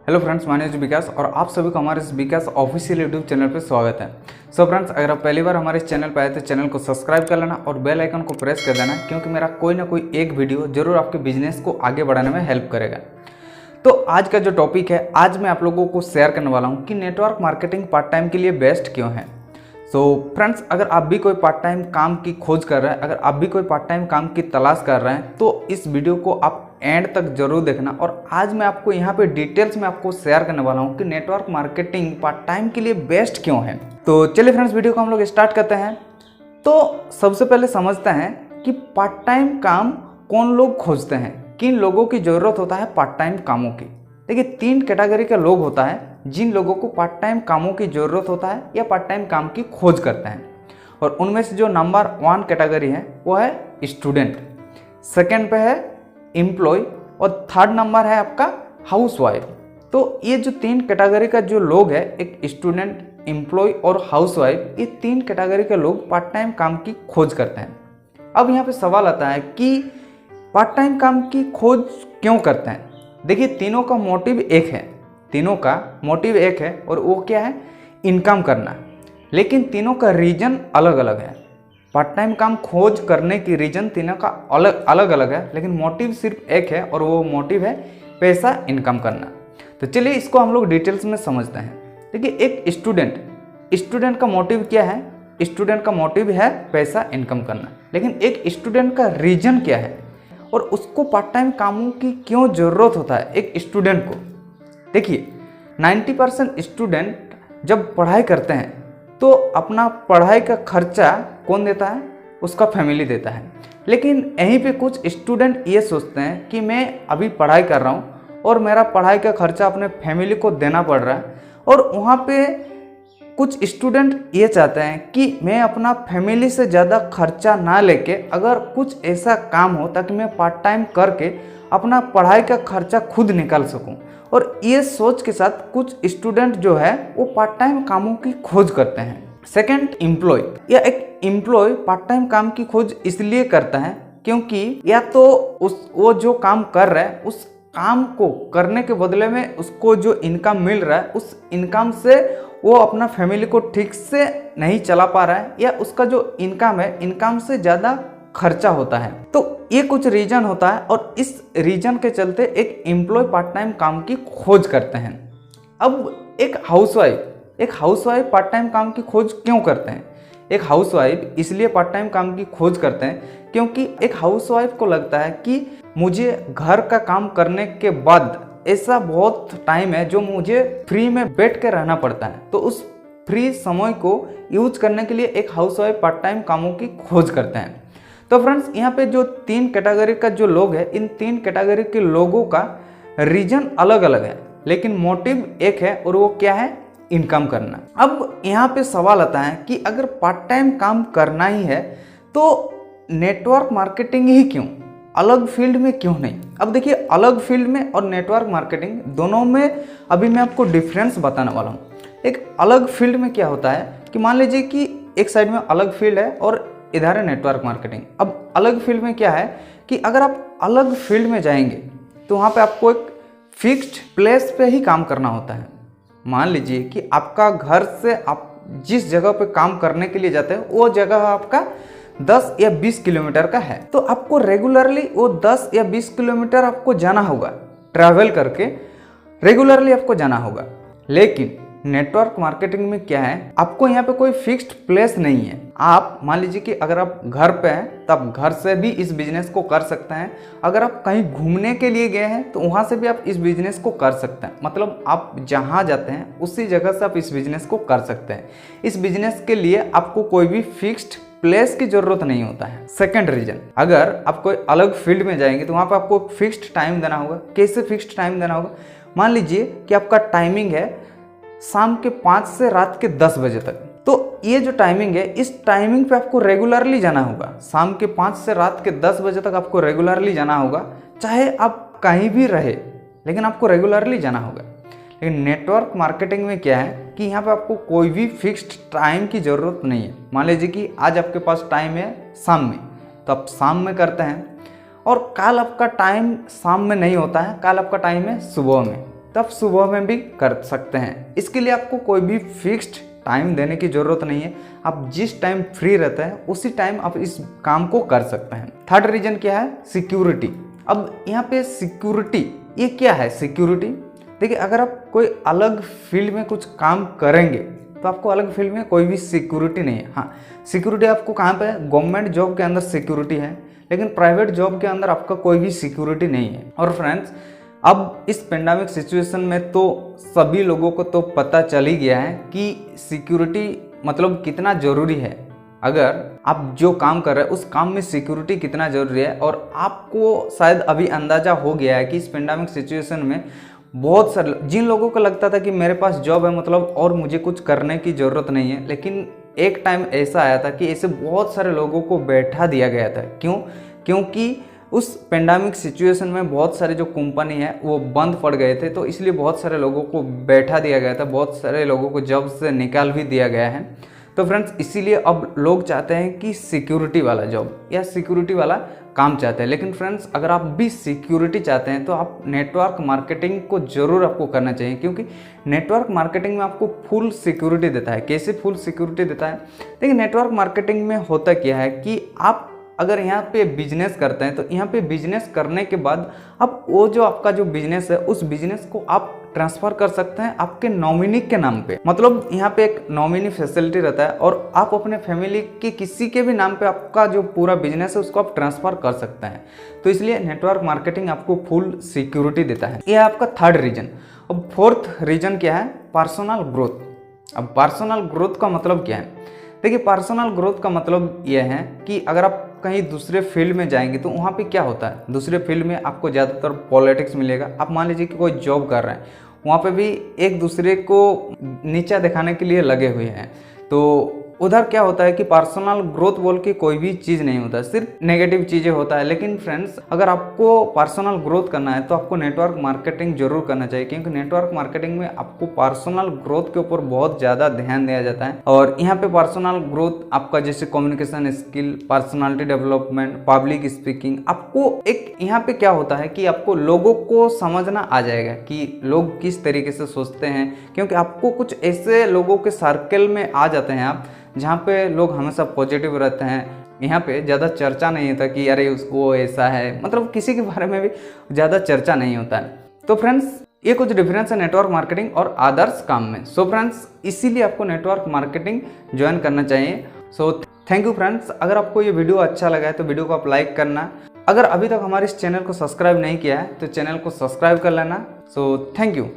Hello friends, my name is Vikas और आप सभी को हमारे इस विकास ऑफिशियल यूट्यूब चैनल पर स्वागत है। सो फ्रेंड्स, अगर आप पहली बार हमारे इस चैनल पर आए तो चैनल को सब्सक्राइब कर लेना और बेल आइकन को प्रेस कर देना, क्योंकि मेरा कोई ना कोई एक वीडियो जरूर आपके बिजनेस को आगे बढ़ाने में हेल्प करेगा। तो आज का जो टॉपिक है, आज मैं आप लोगों को शेयर करने वाला हूँ कि नेटवर्क मार्केटिंग पार्ट टाइम के लिए बेस्ट क्यों है। सो फ्रेंड्स, अगर आप भी कोई पार्ट टाइम काम की खोज कर रहे हैं, अगर आप भी कोई पार्ट टाइम काम की तलाश कर रहे हैं, तो इस वीडियो को आप एंड तक जरूर देखना। और आज मैं आपको यहाँ पे डिटेल्स में आपको शेयर करने वाला हूँ कि नेटवर्क मार्केटिंग पार्ट टाइम के लिए बेस्ट क्यों है। तो चलिए फ्रेंड्स, वीडियो को हम लोग स्टार्ट करते हैं। तो सबसे पहले समझते हैं कि पार्ट टाइम काम कौन लोग खोजते हैं, किन लोगों की ज़रूरत होता है पार्ट टाइम कामों की। देखिए, 3 कैटेगरी का लोग होता है जिन लोगों को पार्ट टाइम कामों की ज़रूरत होता है या पार्ट टाइम काम की खोज करते हैं। और उनमें से जो नंबर 1 कैटेगरी है वो है स्टूडेंट, सेकेंड पे है एम्प्लॉय और थर्ड नंबर है आपका हाउसवाइफ। तो ये जो 3 कैटेगरी का जो लोग है, एक स्टूडेंट, एम्प्लॉय और हाउसवाइफ, ये 3 कैटेगरी के लोग पार्ट टाइम काम की खोज करते हैं। अब यहाँ पे सवाल आता है कि पार्ट टाइम काम की खोज क्यों करते हैं। देखिए, तीनों का मोटिव एक है, तीनों का मोटिव एक है और वो क्या है, इनकम करना। लेकिन तीनों का रीजन अलग अलग है। पार्ट टाइम काम खोज करने की रीजन तीनों का अलग अलग है, लेकिन मोटिव सिर्फ एक है और वो मोटिव है पैसा इनकम करना। तो चलिए इसको हम लोग डिटेल्स में समझते हैं। देखिए, एक स्टूडेंट का मोटिव क्या है, स्टूडेंट का मोटिव है पैसा इनकम करना। लेकिन एक स्टूडेंट का रीजन क्या है और उसको पार्ट टाइम कामों की क्यों ज़रूरत होता है एक स्टूडेंट को। देखिए, 90% स्टूडेंट जब पढ़ाई करते हैं तो अपना पढ़ाई का खर्चा कौन देता है, उसका फैमिली देता है। लेकिन यहीं पे कुछ स्टूडेंट ये सोचते हैं कि मैं अभी पढ़ाई कर रहा हूँ और मेरा पढ़ाई का खर्चा अपने फैमिली को देना पड़ रहा है। और वहाँ पे कुछ स्टूडेंट ये चाहते हैं कि मैं अपना फैमिली से ज़्यादा खर्चा ना लेके अगर कुछ ऐसा काम हो ताकि मैं पार्ट टाइम करके अपना पढ़ाई का खर्चा खुद निकाल सकूं। और ये सोच के साथ कुछ स्टूडेंट जो है वो पार्ट टाइम कामों की खोज करते हैं। सेकंड, एम्प्लॉय या एक एम्प्लॉय पार्ट टाइम काम की खोज इसलिए करता है क्योंकि या तो वो जो काम कर रहा है उस काम को करने के बदले में उसको जो इनकम मिल रहा है, उस इनकम से वो अपना फैमिली को ठीक से नहीं चला पा रहा है, या उसका जो इनकम है, इनकम से ज़्यादा खर्चा होता है। तो ये कुछ रीजन होता है और इस रीजन के चलते एक एम्प्लॉय पार्ट टाइम काम की खोज करते हैं। अब एक हाउसवाइफ पार्ट टाइम काम की खोज क्यों करते हैं। एक हाउसवाइफ इसलिए पार्ट टाइम काम की खोज करते हैं क्योंकि एक हाउसवाइफ को लगता है कि मुझे घर का काम करने के बाद ऐसा बहुत टाइम है जो मुझे फ्री में बैठ के रहना पड़ता है। तो उस फ्री समय को यूज करने के लिए एक हाउसवाइफ पार्ट टाइम कामों की खोज करते हैं। तो फ्रेंड्स, यहाँ पे जो 3 कैटेगरी का जो लोग है, इन 3 कैटेगरी के लोगों का रीजन अलग अलग है, लेकिन मोटिव एक है और वो क्या है, इनकम करना। अब यहाँ पे सवाल आता है कि अगर पार्ट टाइम काम करना ही है तो नेटवर्क मार्केटिंग ही क्यों, अलग फील्ड में क्यों नहीं। अब देखिए, अलग फील्ड में और नेटवर्क मार्केटिंग दोनों में अभी मैं आपको डिफरेंस बताने वाला हूँ। एक अलग फील्ड में क्या होता है कि मान लीजिए कि एक साइड में अलग फील्ड है और इधर है नेटवर्क मार्केटिंग। अब अलग फील्ड में क्या है कि अगर आप अलग फील्ड में जाएंगे तो वहाँ पे आपको एक फिक्स्ड प्लेस पे ही काम करना होता है। मान लीजिए कि आपका घर से आप जिस जगह पे काम करने के लिए जाते हैं वो जगह आपका 10 या 20 किलोमीटर का है, तो आपको रेगुलरली वो 10 या 20 किलोमीटर आपको जाना होगा, ट्रैवल करके रेगुलरली आपको जाना होगा। लेकिन नेटवर्क मार्केटिंग में क्या है, आपको यहाँ पे कोई फिक्स्ड प्लेस नहीं है। आप मान लीजिए कि अगर आप घर पे हैं तो आप घर से भी इस बिजनेस को कर सकते हैं। अगर आप कहीं घूमने के लिए गए हैं तो वहाँ से भी आप इस बिजनेस को कर सकते हैं। मतलब आप जहाँ जाते हैं उसी जगह से आप इस बिजनेस को कर सकते हैं। इस बिजनेस के लिए आपको कोई भी फिक्स्ड प्लेस की जरूरत नहीं होता है। सेकंड रीजन, अगर आप कोई अलग फील्ड में जाएंगे तो वहाँ पर आपको फिक्स्ड टाइम देना होगा। कैसे फिक्स्ड टाइम देना होगा, मान लीजिए कि आपका टाइमिंग है शाम के 5 से रात के 10 बजे तक। तो ये जो टाइमिंग है, इस टाइमिंग पे आपको रेगुलरली जाना होगा। शाम के 5 से रात के 10 बजे तक आपको रेगुलरली जाना होगा, चाहे आप कहीं भी रहे, लेकिन आपको रेगुलरली जाना होगा। लेकिन नेटवर्क मार्केटिंग में क्या है कि यहाँ पे आपको कोई भी फिक्स्ड टाइम की ज़रूरत नहीं है। मान लीजिए कि आज आपके पास टाइम है शाम में, तो आप शाम में करते हैं, और कल आपका टाइम शाम में नहीं होता है, कल आपका टाइम है सुबह में। तो आप सुबह में भी कर सकते हैं। इसके लिए आपको कोई भी फिक्स्ड टाइम देने की ज़रूरत नहीं है। आप जिस टाइम फ्री रहते हैं उसी टाइम आप इस काम को कर सकते हैं। थर्ड रीजन क्या है? सिक्योरिटी। अब यहाँ पे सिक्योरिटी, ये क्या है सिक्योरिटी? देखिए, अगर आप कोई अलग फील्ड में कुछ काम करेंगे तो आपको अलग फील्ड में कोई भी सिक्योरिटी नहीं है। हाँ, सिक्योरिटी आपको कहाँ पे है? गवर्नमेंट जॉब के अंदर सिक्योरिटी है, लेकिन प्राइवेट जॉब के अंदर आपका कोई भी सिक्योरिटी नहीं है। और फ्रेंड्स, अब इस पेंडेमिक सिचुएशन में तो सभी लोगों को तो पता चल ही गया है कि सिक्योरिटी मतलब कितना ज़रूरी है। अगर आप जो काम कर रहे हैं उस काम में सिक्योरिटी कितना ज़रूरी है, और आपको शायद अभी अंदाज़ा हो गया है कि इस पेंडेमिक सिचुएशन में बहुत सारे जिन लोगों को लगता था कि मेरे पास जॉब है मतलब और मुझे कुछ करने की ज़रूरत नहीं है, लेकिन एक टाइम ऐसा आया था कि ऐसे बहुत सारे लोगों को बैठा दिया गया था। क्यों? क्योंकि उस पेंडेमिक सिचुएशन में बहुत सारे जो कंपनी है वो बंद पड़ गए थे, तो इसलिए बहुत सारे लोगों को बैठा दिया गया था, बहुत सारे लोगों को जॉब से निकाल भी दिया गया है। तो फ्रेंड्स, इसीलिए अब लोग चाहते हैं कि सिक्योरिटी वाला जॉब या सिक्योरिटी वाला काम चाहते हैं। लेकिन फ्रेंड्स, अगर आप भी सिक्योरिटी चाहते हैं तो आप नेटवर्क मार्केटिंग को ज़रूर आपको करना चाहिए, क्योंकि नेटवर्क मार्केटिंग में आपको फुल सिक्योरिटी देता है। कैसे फुल सिक्योरिटी देता है? देखिए, नेटवर्क मार्केटिंग में होता क्या है कि आप अगर यहाँ पे बिजनेस करते हैं तो यहाँ पे बिजनेस करने के बाद आप वो जो आपका जो बिजनेस है उस बिजनेस को आप ट्रांसफ़र कर सकते हैं आपके नॉमिनी के नाम पे। मतलब यहाँ पे एक नॉमिनी फैसिलिटी रहता है और आप अपने फैमिली के किसी के भी नाम पे आपका जो पूरा बिजनेस है उसको आप ट्रांसफ़र कर सकते हैं। तो इसलिए नेटवर्क मार्केटिंग आपको फुल सिक्योरिटी देता है। यह आपका थर्ड रीजन। अब फोर्थ रीजन क्या है? Personal growth. अब पर्सनल ग्रोथ का मतलब क्या है? देखिए, पर्सनल ग्रोथ का मतलब यह है कि अगर आप कहीं दूसरे फील्ड में जाएंगे तो वहाँ पे क्या होता है? दूसरे फील्ड में आपको ज़्यादातर पॉलिटिक्स मिलेगा। आप मान लीजिए कि कोई जॉब कर रहे हैं, वहाँ पे भी एक दूसरे को नीचा दिखाने के लिए लगे हुए हैं। तो उधर क्या होता है कि पर्सनल ग्रोथ बोल के कोई भी चीज़ नहीं होता, सिर्फ नेगेटिव चीज़ें होता है। लेकिन फ्रेंड्स, अगर आपको पर्सनल ग्रोथ करना है तो आपको नेटवर्क मार्केटिंग जरूर करना चाहिए, क्योंकि नेटवर्क मार्केटिंग में आपको पर्सनल ग्रोथ के ऊपर बहुत ज़्यादा ध्यान दिया जाता है। और यहाँ पे पर्सनल ग्रोथ आपका जैसे communication skill, personality development, public speaking, आपको एक यहाँ पे क्या होता है कि आपको लोगों को समझना आ जाएगा कि लोग किस तरीके से सोचते हैं, क्योंकि आपको कुछ ऐसे लोगों के सर्कल में आ जाते हैं आप जहाँ पे लोग हमेशा पॉजिटिव रहते हैं। यहाँ पे ज़्यादा चर्चा नहीं होता कि अरे उसको ऐसा है, मतलब किसी के बारे में भी ज़्यादा चर्चा नहीं होता है। तो फ्रेंड्स, ये कुछ डिफरेंस है नेटवर्क मार्केटिंग और अदर्स काम में। सो फ्रेंड्स, इसीलिए आपको नेटवर्क मार्केटिंग ज्वाइन करना चाहिए। So thank you friends. अगर आपको ये वीडियो अच्छा लगा है तो वीडियो को आप लाइक करना। अगर अभी तक हमारे इस चैनल को सब्सक्राइब नहीं किया है तो चैनल को सब्सक्राइब कर लेना। So thank you.